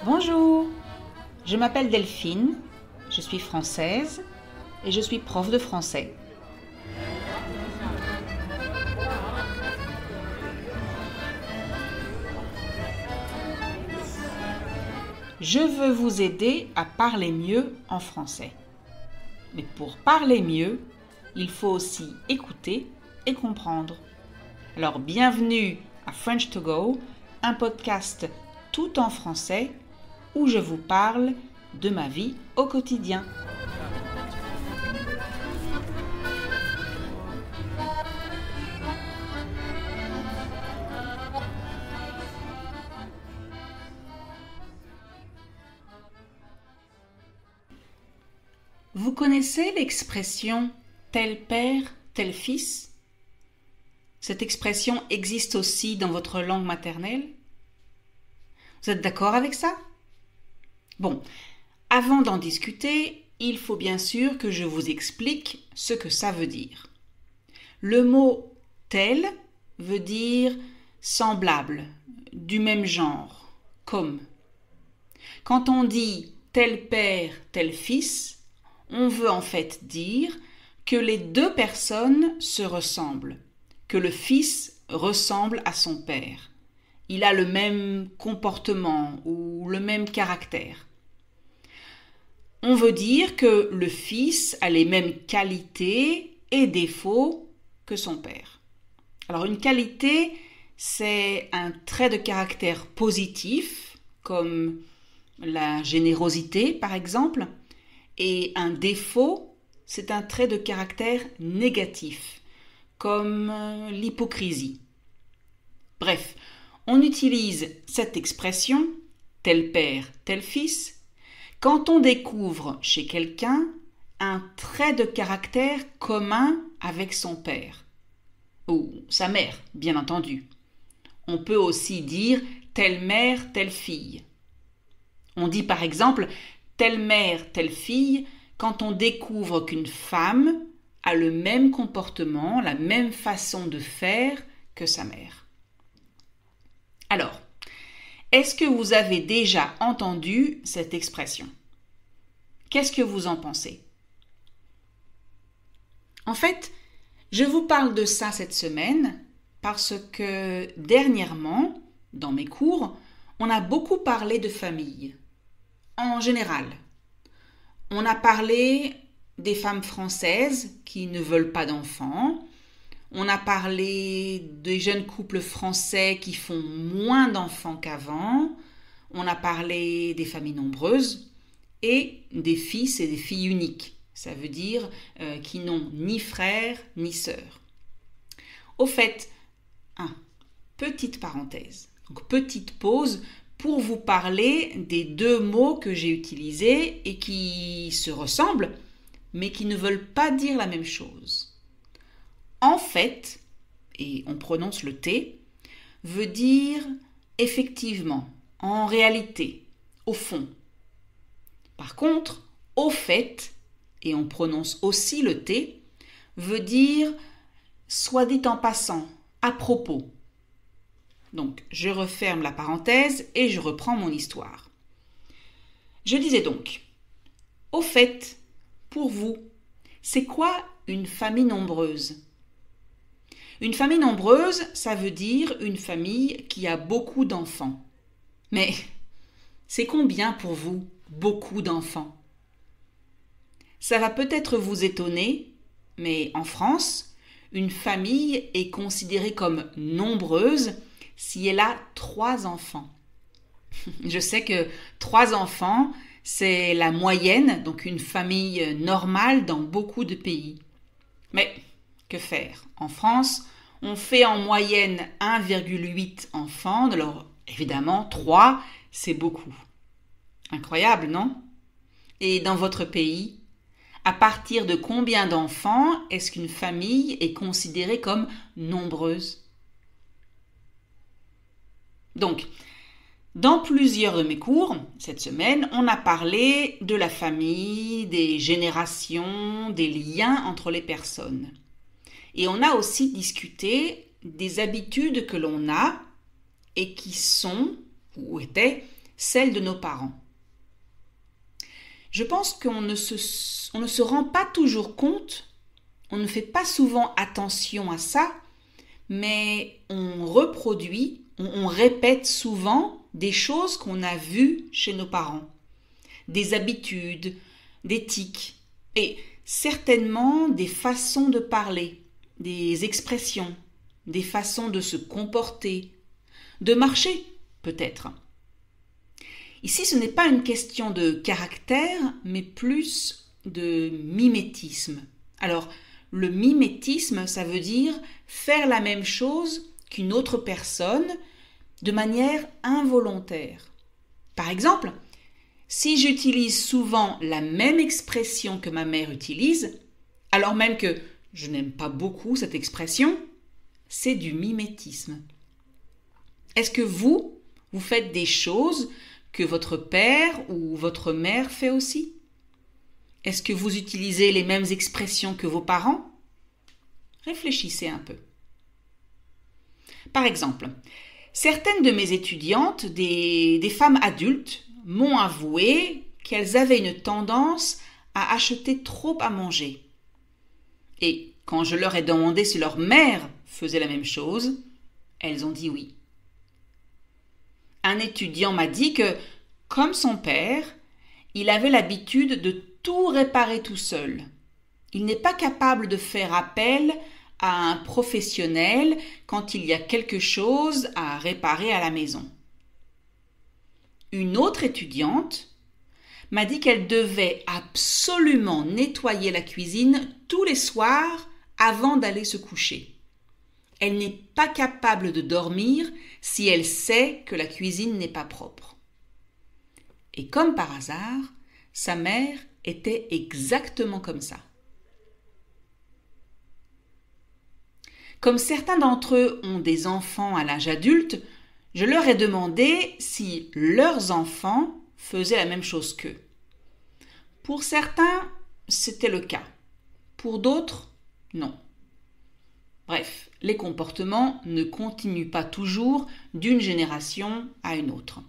Bonjour, je m'appelle Delphine, je suis française et je suis prof de français. Je veux vous aider à parler mieux en français. Mais pour parler mieux, il faut aussi écouter et comprendre. Alors bienvenue à French to Go, un podcast tout en français où je vous parle de ma vie au quotidien. Vous connaissez l'expression « tel père, tel fils » ? Cette expression existe aussi dans votre langue maternelle ? Vous êtes d'accord avec ça ? Bon, avant d'en discuter, il faut bien sûr que je vous explique ce que ça veut dire. Le mot « tel » veut dire semblable, du même genre, comme. Quand on dit « tel père, tel fils », on veut en fait dire que les deux personnes se ressemblent, que le fils ressemble à son père. Il a le même comportement ou le même caractère. On veut dire que le fils a les mêmes qualités et défauts que son père. Alors une qualité, c'est un trait de caractère positif, comme la générosité par exemple, et un défaut, c'est un trait de caractère négatif, comme l'hypocrisie. Bref, on utilise cette expression « tel père, tel fils » quand on découvre chez quelqu'un un trait de caractère commun avec son père, ou sa mère, bien entendu. On peut aussi dire « telle mère, telle fille ». On dit par exemple « telle mère, telle fille » quand on découvre qu'une femme a le même comportement, la même façon de faire que sa mère. Alors, est-ce que vous avez déjà entendu cette expression ? Qu'est-ce que vous en pensez ? En fait, je vous parle de ça cette semaine parce que dernièrement, dans mes cours, on a beaucoup parlé de famille, en général. On a parlé des femmes françaises qui ne veulent pas d'enfants. On a parlé des jeunes couples français qui font moins d'enfants qu'avant. On a parlé des familles nombreuses et des fils et des filles uniques. Ça veut dire qui n'ont ni frères ni sœurs. Au fait, petite parenthèse, donc petite pause pour vous parler des deux mots que j'ai utilisés et qui se ressemblent, mais qui ne veulent pas dire la même chose. En fait, et on prononce le T, veut dire effectivement, en réalité, au fond. Par contre, au fait, et on prononce aussi le T, veut dire soit dit en passant, à propos. Donc, je referme la parenthèse et je reprends mon histoire. Je disais donc, au fait, pour vous, c'est quoi une famille nombreuse ? Une famille nombreuse, ça veut dire une famille qui a beaucoup d'enfants. Mais c'est combien pour vous, beaucoup d'enfants ? Ça va peut-être vous étonner, mais en France, une famille est considérée comme nombreuse si elle a 3 enfants. Je sais que 3 enfants, c'est la moyenne, donc une famille normale dans beaucoup de pays. Mais que faire ? En France, on fait en moyenne 1,8 enfants, alors évidemment 3, c'est beaucoup. Incroyable, non ? Et dans votre pays, à partir de combien d'enfants est-ce qu'une famille est considérée comme nombreuse ? Donc, dans plusieurs de mes cours, cette semaine, on a parlé de la famille, des générations, des liens entre les personnes. Et on a aussi discuté des habitudes que l'on a et qui sont, ou étaient, celle de nos parents. Je pense qu'on ne se rend pas toujours compte, on ne fait pas souvent attention à ça, mais on reproduit, on répète souvent des choses qu'on a vues chez nos parents, des habitudes, des tics, et certainement des façons de parler, des expressions, des façons de se comporter, de marcher peut-être. Ici, ce n'est pas une question de caractère, mais plus de mimétisme. Alors, le mimétisme, ça veut dire faire la même chose qu'une autre personne de manière involontaire. Par exemple, si j'utilise souvent la même expression que ma mère utilise, alors même que je n'aime pas beaucoup cette expression, c'est du mimétisme. Est-ce que vous faites des choses que votre père ou votre mère fait aussi? Est-ce que vous utilisez les mêmes expressions que vos parents? Réfléchissez un peu. Par exemple, certaines de mes étudiantes, des femmes adultes, m'ont avoué qu'elles avaient une tendance à acheter trop à manger. Et quand je leur ai demandé si leur mère faisait la même chose, elles ont dit oui. Un étudiant m'a dit que, comme son père, il avait l'habitude de tout réparer tout seul. Il n'est pas capable de faire appel à un professionnel quand il y a quelque chose à réparer à la maison. Une autre étudiante m'a dit qu'elle devait absolument nettoyer la cuisine tous les soirs avant d'aller se coucher. Elle n'est pas capable de dormir si elle sait que la cuisine n'est pas propre. Et comme par hasard, sa mère était exactement comme ça. Comme certains d'entre eux ont des enfants à l'âge adulte, je leur ai demandé si leurs enfants faisaient la même chose qu'eux. Pour certains, c'était le cas. Pour d'autres, non. Bref, les comportements ne continuent pas toujours d'une génération à une autre.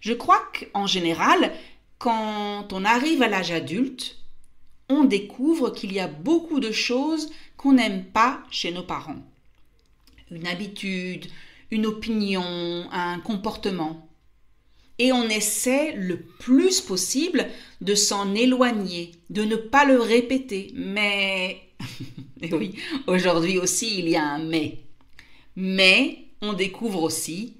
Je crois qu'en général, quand on arrive à l'âge adulte, on découvre qu'il y a beaucoup de choses qu'on n'aime pas chez nos parents. Une habitude, une opinion, un comportement. Et on essaie le plus possible de s'en éloigner, de ne pas le répéter. Mais, et oui, aujourd'hui aussi il y a un mais. Mais on découvre aussi,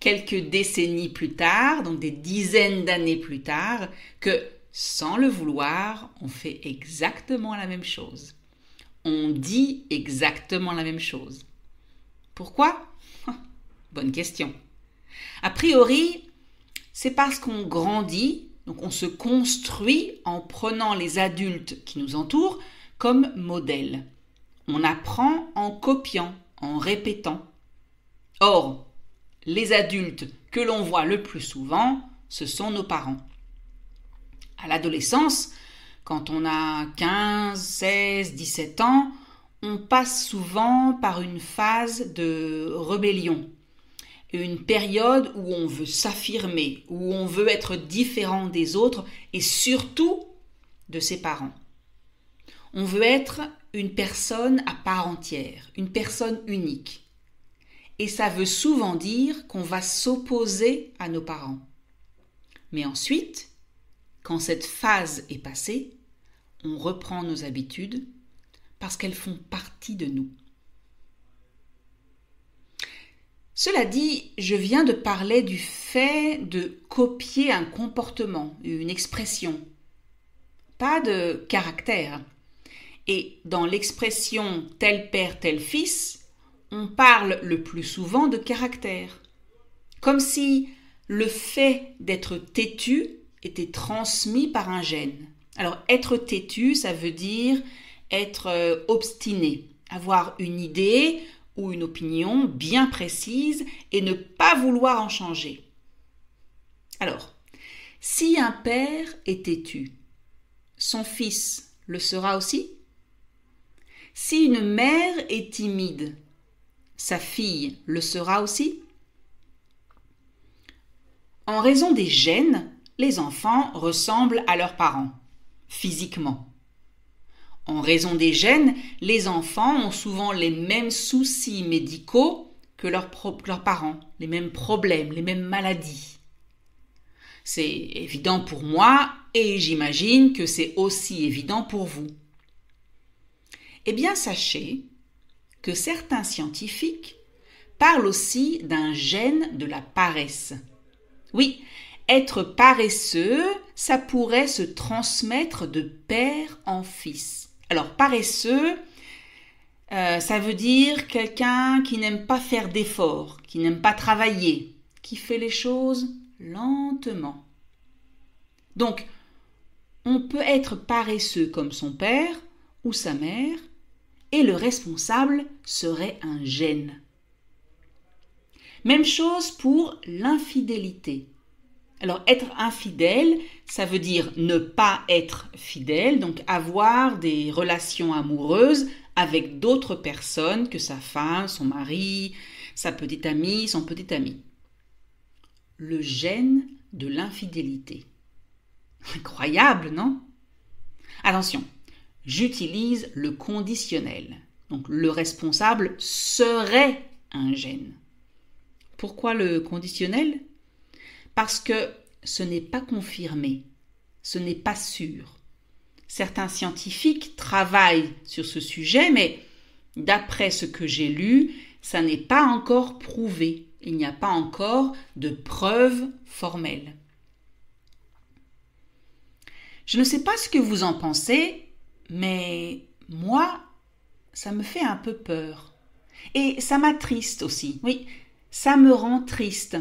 quelques décennies plus tard, donc des dizaines d'années plus tard, que sans le vouloir, on fait exactement la même chose. On dit exactement la même chose. Pourquoi? Bonne question. A priori, c'est parce qu'on grandit, donc on se construit en prenant les adultes qui nous entourent comme modèles. On apprend en copiant, en répétant. Or, les adultes que l'on voit le plus souvent, ce sont nos parents. À l'adolescence, quand on a 15, 16, 17 ans, on passe souvent par une phase de rébellion, une période où on veut s'affirmer, où on veut être différent des autres et surtout de ses parents. On veut être une personne à part entière, une personne unique. Et ça veut souvent dire qu'on va s'opposer à nos parents. Mais ensuite, quand cette phase est passée, on reprend nos habitudes parce qu'elles font partie de nous. Cela dit, je viens de parler du fait de copier un comportement, une expression, pas de caractère. Et dans l'expression tel père, tel fils, on parle le plus souvent de caractère. Comme si le fait d'être têtu était transmis par un gène. Alors, être têtu, ça veut dire être obstiné, avoir une idée ou une opinion bien précise et ne pas vouloir en changer. Alors, si un père est têtu, son fils le sera aussi? Si une mère est timide, sa fille le sera aussi? En raison des gènes, les enfants ressemblent à leurs parents, physiquement. En raison des gènes, les enfants ont souvent les mêmes soucis médicaux que leurs parents, les mêmes problèmes, les mêmes maladies. C'est évident pour moi et j'imagine que c'est aussi évident pour vous. Eh bien, sachez que certains scientifiques parlent aussi d'un gène de la paresse. Oui, être paresseux, ça pourrait se transmettre de père en fils. Alors, paresseux, ça veut dire quelqu'un qui n'aime pas faire d'efforts, qui n'aime pas travailler, qui fait les choses lentement. Donc, on peut être paresseux comme son père ou sa mère, et le responsable serait un gène. Même chose pour l'infidélité. Alors, être infidèle, ça veut dire ne pas être fidèle, donc avoir des relations amoureuses avec d'autres personnes que sa femme, son mari, sa petite amie, son petit ami. Le gène de l'infidélité. Incroyable, non? Attention, j'utilise le conditionnel. Donc, le responsable serait un gène. Pourquoi le conditionnel? Parce que ce n'est pas confirmé, ce n'est pas sûr. Certains scientifiques travaillent sur ce sujet, mais d'après ce que j'ai lu, ça n'est pas encore prouvé. Il n'y a pas encore de preuves formelles. Je ne sais pas ce que vous en pensez, mais moi, ça me fait un peu peur. Et ça m'attriste aussi. Oui, ça me rend triste.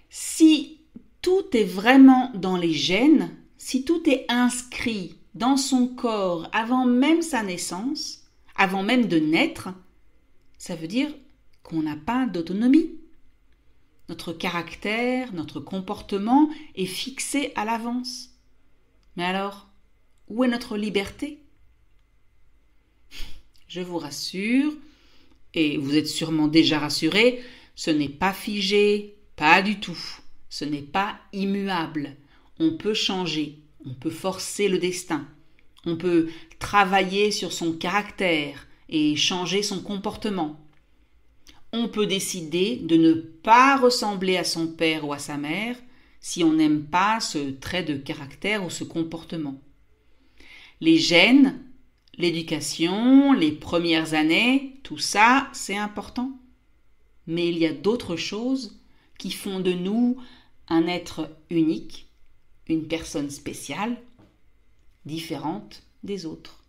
Si tout est vraiment dans les gènes, si tout est inscrit dans son corps avant même sa naissance, avant même de naître, ça veut dire qu'on n'a pas d'autonomie. Notre caractère, notre comportement est fixé à l'avance. Mais alors, où est notre liberté? Je vous rassure, et vous êtes sûrement déjà rassurés, ce n'est pas figé, pas du tout. Ce n'est pas immuable. On peut changer, on peut forcer le destin, on peut travailler sur son caractère et changer son comportement. On peut décider de ne pas ressembler à son père ou à sa mère si on n'aime pas ce trait de caractère ou ce comportement. Les gènes, l'éducation, les premières années, tout ça, c'est important. Mais il y a d'autres choses qui font de nous un être unique, une personne spéciale, différente des autres.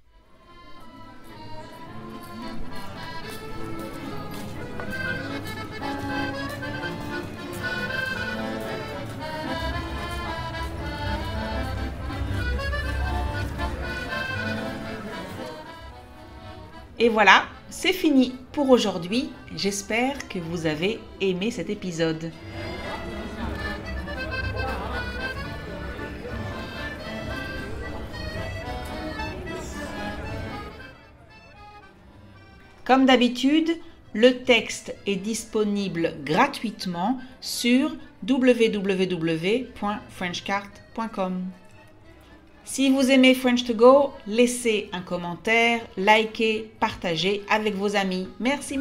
Et voilà, c'est fini pour aujourd'hui. J'espère que vous avez aimé cet épisode. Comme d'habitude, le texte est disponible gratuitement sur www.frenchcart.com. Si vous aimez French to Go, laissez un commentaire, likez, partagez avec vos amis. Merci.